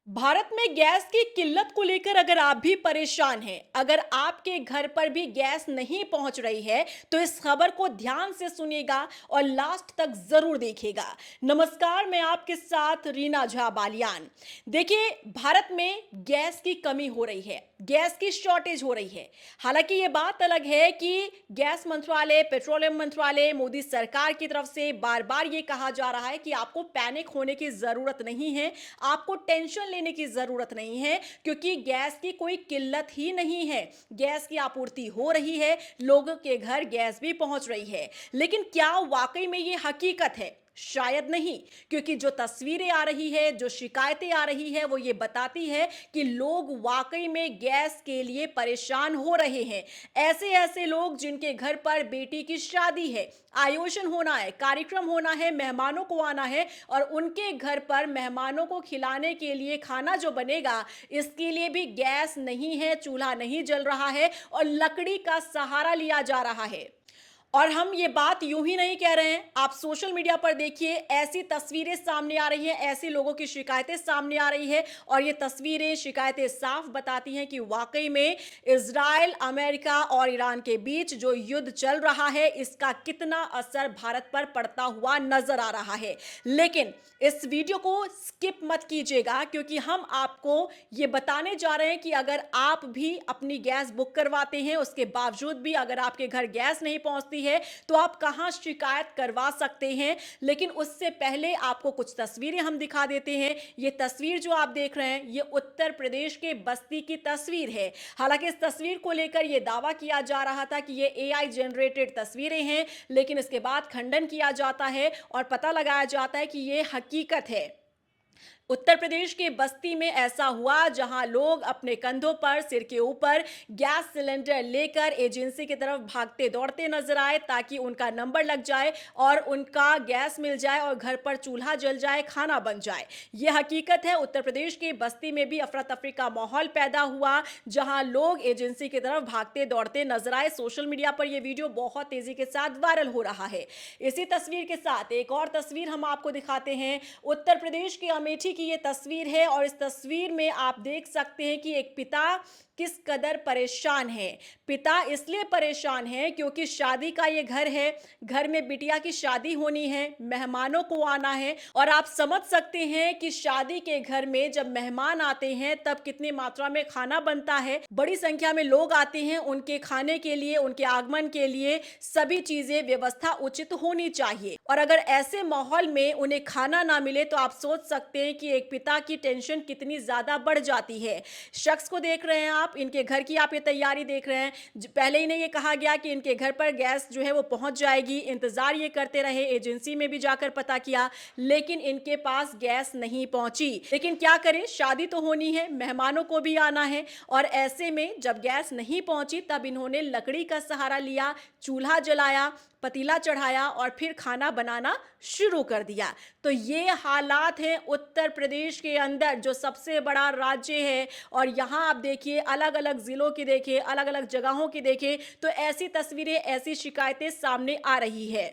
भारत में गैस की किल्लत को लेकर अगर आप भी परेशान हैं, अगर आपके घर पर भी गैस नहीं पहुंच रही है, तो इस खबर को ध्यान से सुनिएगा और लास्ट तक जरूर देखिएगा। नमस्कार, मैं आपके साथ रीना झा बालियान। देखिए, भारत में गैस की कमी हो रही है, गैस की शॉर्टेज हो रही है। हालांकि ये बात अलग है कि गैस मंत्रालय, पेट्रोलियम मंत्रालय, मोदी सरकार की तरफ से बार बार ये कहा जा रहा है कि आपको पैनिक होने की जरूरत नहीं है, आपको टेंशन लेने की जरूरत नहीं है, क्योंकि गैस की कोई किल्लत ही नहीं है। गैस की आपूर्ति हो रही है, लोगों के घर गैस भी पहुंच रही है। लेकिन क्या वाकई में ये हकीकत है? शायद नहीं, क्योंकि जो तस्वीरें आ रही है, जो शिकायतें आ रही है, वो ये बताती है कि लोग वाकई में गैस के लिए परेशान हो रहे हैं। ऐसे ऐसे लोग जिनके घर पर बेटी की शादी है, आयोजन होना है, कार्यक्रम होना है, मेहमानों को आना है, और उनके घर पर मेहमानों को खिलाने के लिए खाना जो बनेगा, इसके लिए भी गैस नहीं है, चूल्हा नहीं जल रहा है और लकड़ी का सहारा लिया जा रहा है। और हम ये बात यूं ही नहीं कह रहे हैं, आप सोशल मीडिया पर देखिए, ऐसी तस्वीरें सामने आ रही हैं, ऐसी लोगों की शिकायतें सामने आ रही है, और ये तस्वीरें, शिकायतें साफ बताती हैं कि वाकई में इजराइल, अमेरिका और ईरान के बीच जो युद्ध चल रहा है, इसका कितना असर भारत पर पड़ता हुआ नजर आ रहा है। लेकिन इस वीडियो को स्किप मत कीजिएगा, क्योंकि हम आपको ये बताने जा रहे हैं कि अगर आप भी अपनी गैस बुक करवाते हैं, उसके बावजूद भी अगर आपके घर गैस नहीं पहुंचती है, तो आप कहां शिकायत करवा सकते हैं। लेकिन उससे पहले आपको कुछ तस्वीरें हम दिखा देते हैं। ये तस्वीर जो आप देख रहे हैं, ये उत्तर प्रदेश के बस्ती की तस्वीर है। हालांकि इस तस्वीर को लेकर यह दावा किया जा रहा था कि ये एआई जनरेटेड तस्वीरें हैं, लेकिन इसके बाद खंडन किया जाता है और पता लगाया जाता है कि ये हकीकत है। उत्तर प्रदेश के बस्ती में ऐसा हुआ, जहां लोग अपने कंधों पर, सिर के ऊपर गैस सिलेंडर लेकर एजेंसी की तरफ भागते दौड़ते नजर आए, ताकि उनका नंबर लग जाए और उनका गैस मिल जाए और घर पर चूल्हा जल जाए, खाना बन जाए। यह हकीकत है। उत्तर प्रदेश के बस्ती में भी अफरा तफरी का माहौल पैदा हुआ, जहां लोग एजेंसी की तरफ भागते दौड़ते नजर आए। सोशल मीडिया पर यह वीडियो बहुत तेजी के साथ वायरल हो रहा है। इसी तस्वीर के साथ एक और तस्वीर हम आपको दिखाते हैं। उत्तर प्रदेश के अमेठी की ये तस्वीर है, और इस तस्वीर में आप देख सकते हैं कि एक पिता किस कदर परेशान है। पिता इसलिए परेशान है क्योंकि शादी का ये घर है, घर में बिटिया की शादी होनी है, मेहमानों को आना है, और आप समझ सकते हैं कि शादी के घर में जब मेहमान आते हैं, तब कितनी मात्रा में खाना बनता है। बड़ी संख्या में लोग आते हैं, उनके खाने के लिए, उनके आगमन के लिए सभी चीजें, व्यवस्था उचित होनी चाहिए। और अगर ऐसे माहौल में उन्हें खाना ना मिले, तो आप सोच सकते हैं कि एक पिता की टेंशन कितनी ज्यादा बढ़ जाती है। शख्स को देख रहे हैं आप, इनके घर की आप ये तैयारी देख रहे हैं। पहले इन्हें ये कहा गया कि इनके घर पर गैस जो है वो पहुंच जाएगी, इंतजार ये करते रहे, एजेंसी में भी जाकर पता किया, लेकिन इनके पास गैस नहीं पहुंची। लेकिन क्या करें, शादी तो होनी है, मेहमानों को भी आना है, और ऐसे में जब गैस नहीं पहुंची, तब इन्होंने लकड़ी का सहारा लिया, चूल्हा जलाया, पतीला चढ़ाया और फिर खाना बनाना शुरू कर दिया। तो ये हालात हैं उत्तर प्रदेश के अंदर, जो सबसे बड़ा राज्य है। और यहां आप देखिए, अलग अलग जिलों की देखिए, अलग अलग जगहों की देखिए, तो ऐसी तस्वीरें, ऐसी शिकायतें सामने आ रही है।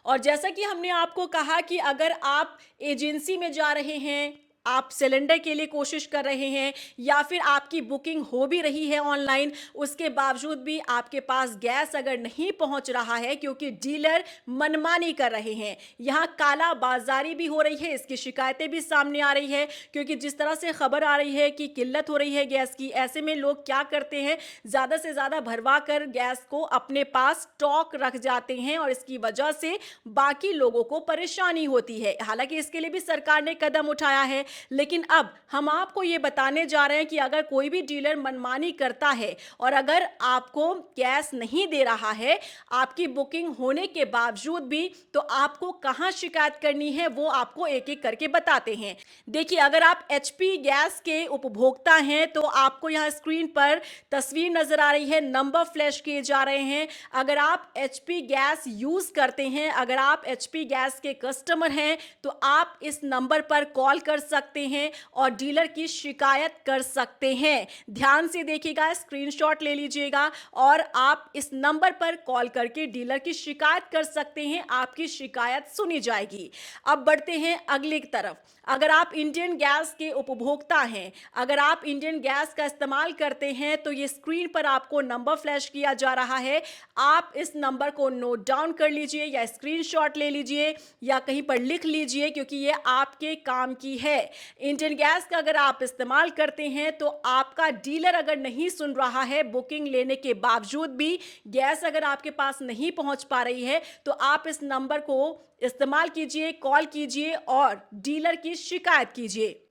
और जैसा कि हमने आपको कहा कि अगर आप एजेंसी में जा रहे हैं, आप सिलेंडर के लिए कोशिश कर रहे हैं, या फिर आपकी बुकिंग हो भी रही है ऑनलाइन, उसके बावजूद भी आपके पास गैस अगर नहीं पहुंच रहा है, क्योंकि डीलर मनमानी कर रहे हैं, यहां काला बाजारी भी हो रही है, इसकी शिकायतें भी सामने आ रही है। क्योंकि जिस तरह से खबर आ रही है कि किल्लत हो रही है गैस की, ऐसे में लोग क्या करते हैं, ज्यादा से ज्यादा भरवा कर गैस को अपने पास स्टॉक रख जाते हैं, और इसकी वजह से बाकी लोगों को परेशानी होती है। हालांकि इसके लिए भी सरकार ने कदम उठाया है, लेकिन अब हम आपको यह बताने जा रहे हैं कि अगर कोई भी डीलर मनमानी करता है, और अगर आपको गैस नहीं दे रहा है आपकी बुकिंग होने के बावजूद भी, तो आपको कहां शिकायत करनी है, वो आपको एक एक करके बताते हैं। देखिए, अगर आप एचपी गैस के उपभोक्ता हैं, तो आपको यहां स्क्रीन पर तस्वीर नजर आ रही है, नंबर फ्लैश किए जा रहे हैं। अगर आप एचपी गैस यूज करते हैं, अगर आप एचपी गैस के कस्टमर हैं, तो आप इस नंबर पर कॉल कर सकते सकते हैं और डीलर की शिकायत कर सकते हैं। ध्यान से देखिएगा, स्क्रीनशॉट ले लीजिएगा और आप इस नंबर पर कॉल करके डीलर की शिकायत कर सकते हैं, आपकी शिकायत सुनी जाएगी। अब बढ़ते हैं अगली तरफ। अगर आप इंडियन गैस के उपभोक्ता हैं, अगर आप इंडियन गैस का इस्तेमाल करते हैं, तो ये स्क्रीन पर आपको नंबर फ्लैश किया जा रहा है। आप इस नंबर को नोट डाउन कर लीजिए या स्क्रीनशॉट ले लीजिए या कहीं पर लिख लीजिए, क्योंकि ये आपके काम की है। इंडियन गैस का अगर आप इस्तेमाल करते हैं तो आपका डीलर अगर नहीं सुन रहा है, बुकिंग लेने के बावजूद भी गैस अगर आपके पास नहीं पहुंच पा रही है, तो आप इस नंबर को इस्तेमाल कीजिए, कॉल कीजिए और डीलर की शिकायत कीजिए।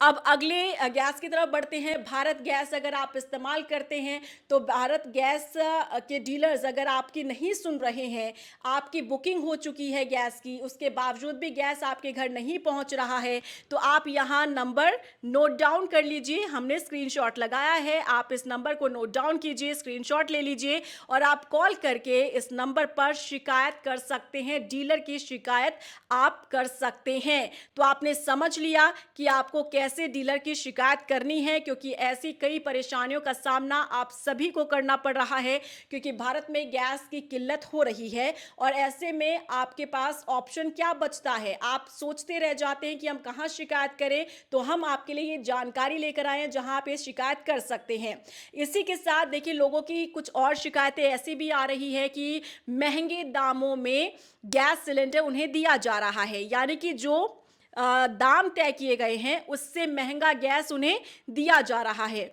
अब अगले गैस की तरफ बढ़ते हैं। भारत गैस अगर आप इस्तेमाल करते हैं तो भारत गैस के डीलर्स अगर आपकी नहीं सुन रहे हैं, आपकी बुकिंग हो चुकी है गैस की, उसके बावजूद भी गैस आपके घर नहीं पहुंच रहा है, तो आप यहाँ नंबर नोट डाउन कर लीजिए। हमने स्क्रीनशॉट लगाया है, आप इस नंबर को नोट डाउन कीजिए, स्क्रीनशॉट ले लीजिए और आप कॉल करके इस नंबर पर शिकायत कर सकते हैं। डीलर की शिकायत आप कर सकते हैं। तो आपने समझ लिया कि आपको कैसे डीलर की शिकायत करनी है, क्योंकि ऐसी कई परेशानियों का सामना आप सभी को करना पड़ रहा है, क्योंकि भारत में गैस की किल्लत हो रही है और ऐसे में आपके पास ऑप्शन क्या बचता है। आप सोचते रह जाते हैं कि हम कहां शिकायत करें, तो हम आपके लिए ये जानकारी लेकर आए हैं जहां आप ये शिकायत कर सकते हैं। इसी के साथ देखिए, लोगों की कुछ और शिकायतें ऐसी भी आ रही है कि महंगे दामों में गैस सिलेंडर उन्हें दिया जा रहा है, यानी कि जो दाम तय किए गए हैं उससे महंगा गैस उन्हें दिया जा रहा है।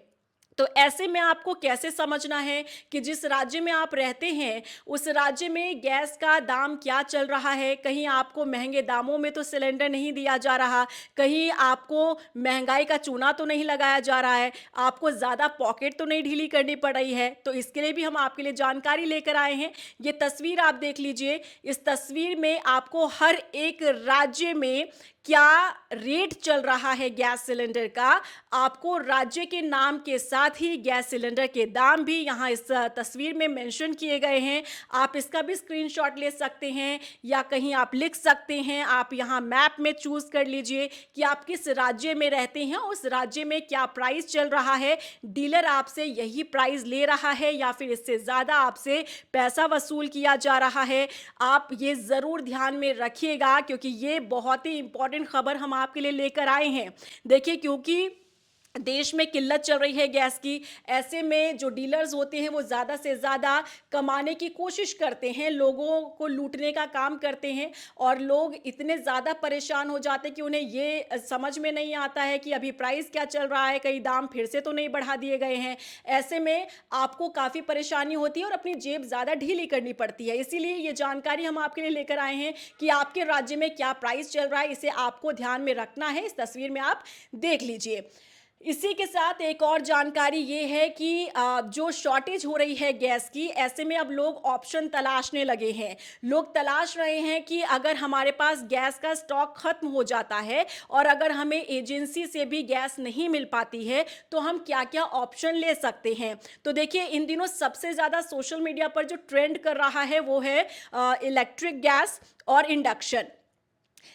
तो ऐसे में आपको कैसे समझना है कि जिस राज्य में आप रहते हैं उस राज्य में गैस का दाम क्या चल रहा है। कहीं आपको महंगे दामों में तो सिलेंडर नहीं दिया जा रहा, कहीं आपको महंगाई का चूना तो नहीं लगाया जा रहा है, आपको ज़्यादा पॉकेट तो नहीं ढीली करनी पड़ रही है। तो इसके लिए भी हम आपके लिए जानकारी लेकर आए हैं। ये तस्वीर आप देख लीजिए, इस तस्वीर में आपको हर एक राज्य में क्या रेट चल रहा है गैस सिलेंडर का, आपको राज्य के नाम के साथ ही गैस सिलेंडर के दाम भी यहाँ इस तस्वीर में मेंशन किए गए हैं। आप इसका भी स्क्रीनशॉट ले सकते हैं या कहीं आप लिख सकते हैं। आप यहाँ मैप में चूज कर लीजिए कि आप किस राज्य में रहते हैं, उस राज्य में क्या प्राइस चल रहा है, डीलर आपसे यही प्राइस ले रहा है या फिर इससे ज़्यादा आपसे पैसा वसूल किया जा रहा है। आप ये ज़रूर ध्यान में रखिएगा, क्योंकि ये बहुत ही इंपॉर्टेंट खबर हम आपके लिए लेकर आए हैं। देखिए, क्योंकि देश में किल्लत चल रही है गैस की, ऐसे में जो डीलर्स होते हैं वो ज़्यादा से ज़्यादा कमाने की कोशिश करते हैं, लोगों को लूटने का काम करते हैं और लोग इतने ज़्यादा परेशान हो जाते हैं कि उन्हें ये समझ में नहीं आता है कि अभी प्राइस क्या चल रहा है, कहीं दाम फिर से तो नहीं बढ़ा दिए गए हैं। ऐसे में आपको काफ़ी परेशानी होती है और अपनी जेब ज़्यादा ढीली करनी पड़ती है। इसीलिए ये जानकारी हम आपके लिए लेकर आए हैं कि आपके राज्य में क्या प्राइस चल रहा है, इसे आपको ध्यान में रखना है। इस तस्वीर में आप देख लीजिए। इसी के साथ एक और जानकारी ये है कि जो शॉर्टेज हो रही है गैस की, ऐसे में अब लोग ऑप्शन तलाशने लगे हैं। लोग तलाश रहे हैं कि अगर हमारे पास गैस का स्टॉक खत्म हो जाता है और अगर हमें एजेंसी से भी गैस नहीं मिल पाती है तो हम क्या क्या ऑप्शन ले सकते हैं। तो देखिए, इन दिनों सबसे ज़्यादा सोशल मीडिया पर जो ट्रेंड कर रहा है वो है इलेक्ट्रिक गैस और इंडक्शन।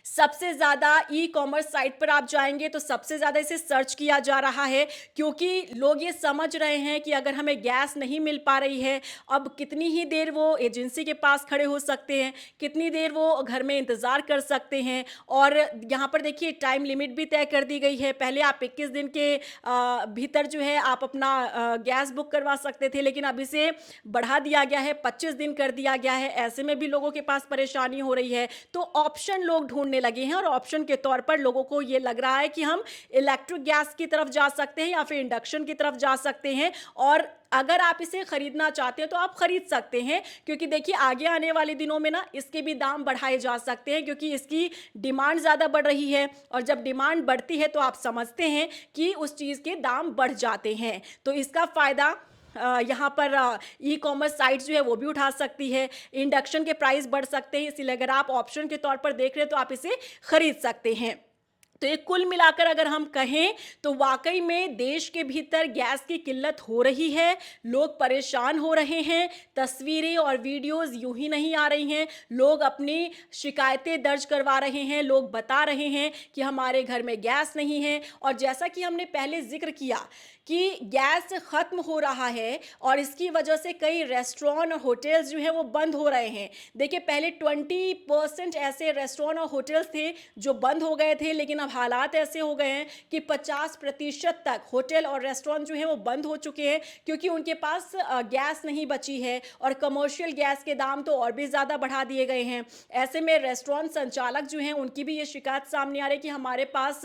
सबसे ज़्यादा ई कॉमर्स साइट पर आप जाएंगे तो सबसे ज़्यादा इसे सर्च किया जा रहा है, क्योंकि लोग ये समझ रहे हैं कि अगर हमें गैस नहीं मिल पा रही है, अब कितनी ही देर वो एजेंसी के पास खड़े हो सकते हैं, कितनी देर वो घर में इंतज़ार कर सकते हैं। और यहाँ पर देखिए, टाइम लिमिट भी तय कर दी गई है। पहले आप 21 दिन के भीतर जो है आप अपना गैस बुक करवा सकते थे, लेकिन अब इसे बढ़ा दिया गया है, 25 दिन कर दिया गया है। ऐसे में भी लोगों के पास परेशानी हो रही है, तो ऑप्शन लोग ढूंढने लगे हैं और ऑप्शन के तौर पर लोगों को ये लग रहा है कि हम इलेक्ट्रिक गैस की तरफ जा सकते हैं या फिर इंडक्शन की तरफ जा सकते हैं। और अगर आप इसे खरीदना चाहते हैं तो आप खरीद सकते हैं, क्योंकि देखिए, आगे आने वाले दिनों में ना इसके भी दाम बढ़ाए जा सकते हैं, क्योंकि इसकी डिमांड ज़्यादा बढ़ रही है और जब डिमांड बढ़ती है तो आप समझते हैं कि उस चीज़ के दाम बढ़ जाते हैं। तो इसका फ़ायदा यहाँ पर ई कॉमर्स साइट्स जो है वो भी उठा सकती है। इंडक्शन के प्राइस बढ़ सकते हैं, इसलिए अगर आप ऑप्शन के तौर पर देख रहे हैं तो आप इसे खरीद सकते हैं। तो ये कुल मिलाकर अगर हम कहें तो वाकई में देश के भीतर गैस की किल्लत हो रही है, लोग परेशान हो रहे हैं, तस्वीरें और वीडियोस यूं ही नहीं आ रही हैं, लोग अपनी शिकायतें दर्ज करवा रहे हैं, लोग बता रहे हैं कि हमारे घर में गैस नहीं है। और जैसा कि हमने पहले जिक्र किया कि गैस खत्म हो रहा है और इसकी वजह से कई रेस्टोरेंट और होटल्स जो हैं वो बंद हो रहे हैं। देखिए पहले 20% ऐसे रेस्टोरेंट और होटल्स थे जो बंद हो गए थे, लेकिन अब हालात ऐसे हो गए हैं कि 50% तक होटल और रेस्टोरेंट जो हैं वो बंद हो चुके हैं, क्योंकि उनके पास गैस नहीं बची है और कमर्शियल गैस के दाम तो और भी ज़्यादा बढ़ा दिए गए हैं। ऐसे में रेस्टोरेंट संचालक जो हैं उनकी भी ये शिकायत सामने आ रही है कि हमारे पास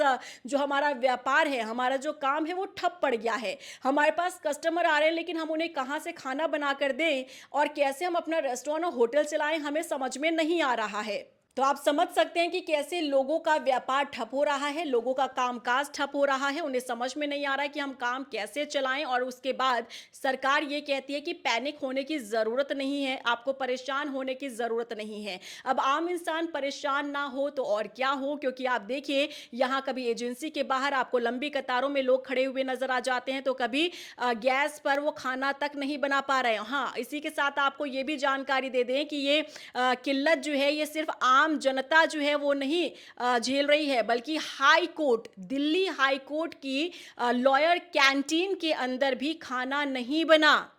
जो हमारा व्यापार है, हमारा जो काम है वो ठप पड़ गया है। हमारे पास कस्टमर आ रहे हैं लेकिन हम उन्हें कहाँ से खाना बना कर दें और कैसे हम अपना रेस्टोरेंट और होटल चलाएं, हमें समझ में नहीं आ रहा है। तो आप समझ सकते हैं कि कैसे लोगों का व्यापार ठप हो रहा है, लोगों का कामकाज ठप हो रहा है, उन्हें समझ में नहीं आ रहा है कि हम काम कैसे चलाएं। और उसके बाद सरकार ये कहती है कि पैनिक होने की ज़रूरत नहीं है, आपको परेशान होने की ज़रूरत नहीं है। अब आम इंसान परेशान ना हो तो और क्या हो, क्योंकि आप देखिए यहाँ कभी एजेंसी के बाहर आपको लंबी कतारों में लोग खड़े हुए नजर आ जाते हैं, तो कभी गैस पर वो खाना तक नहीं बना पा रहे हैं। हाँ, इसी के साथ आपको ये भी जानकारी दे दें कि ये किल्लत जो है ये सिर्फ आम जनता जो है वो नहीं झेल रही है, बल्कि high court, Delhi high court की लॉयर कैंटीन के अंदर भी खाना नहीं बना।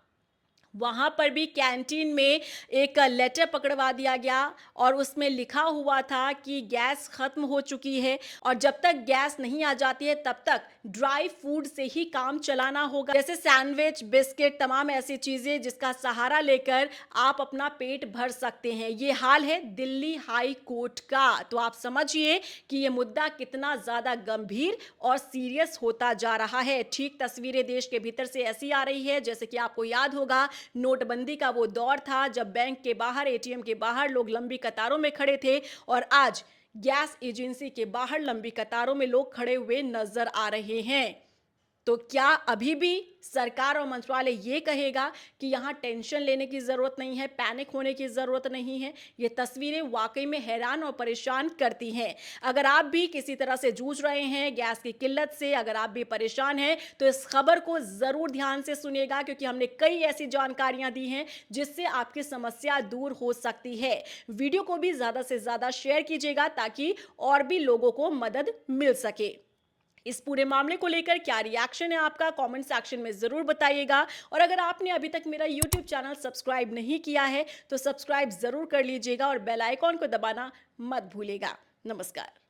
वहाँ पर भी कैंटीन में एक लेटर पकड़वा दिया गया और उसमें लिखा हुआ था कि गैस खत्म हो चुकी है और जब तक गैस नहीं आ जाती है तब तक ड्राई फूड से ही काम चलाना होगा, जैसे सैंडविच, बिस्किट, तमाम ऐसी चीज़ें जिसका सहारा लेकर आप अपना पेट भर सकते हैं। ये हाल है दिल्ली हाई कोर्ट का। तो आप समझिए कि ये मुद्दा कितना ज़्यादा गंभीर और सीरियस होता जा रहा है। ठीक तस्वीरें देश के भीतर से ऐसी आ रही है जैसे कि आपको याद होगा नोटबंदी का वो दौर था जब बैंक के बाहर, एटीएम के बाहर लोग लंबी कतारों में खड़े थे, और आज गैस एजेंसी के बाहर लंबी कतारों में लोग खड़े हुए नजर आ रहे हैं। तो क्या अभी भी सरकार और मंत्रालय ये कहेगा कि यहाँ टेंशन लेने की ज़रूरत नहीं है, पैनिक होने की ज़रूरत नहीं है? ये तस्वीरें वाकई में हैरान और परेशान करती हैं। अगर आप भी किसी तरह से जूझ रहे हैं गैस की किल्लत से, अगर आप भी परेशान हैं, तो इस खबर को ज़रूर ध्यान से सुनिएगा, क्योंकि हमने कई ऐसी जानकारियां दी हैं जिससे आपकी समस्या दूर हो सकती है। वीडियो को भी ज़्यादा से ज़्यादा शेयर कीजिएगा ताकि और भी लोगों को मदद मिल सके। इस पूरे मामले को लेकर क्या रिएक्शन है आपका, कमेंट सेक्शन में ज़रूर बताइएगा। और अगर आपने अभी तक मेरा यूट्यूब चैनल सब्सक्राइब नहीं किया है तो सब्सक्राइब ज़रूर कर लीजिएगा और बेल आइकॉन को दबाना मत भूलिएगा। नमस्कार।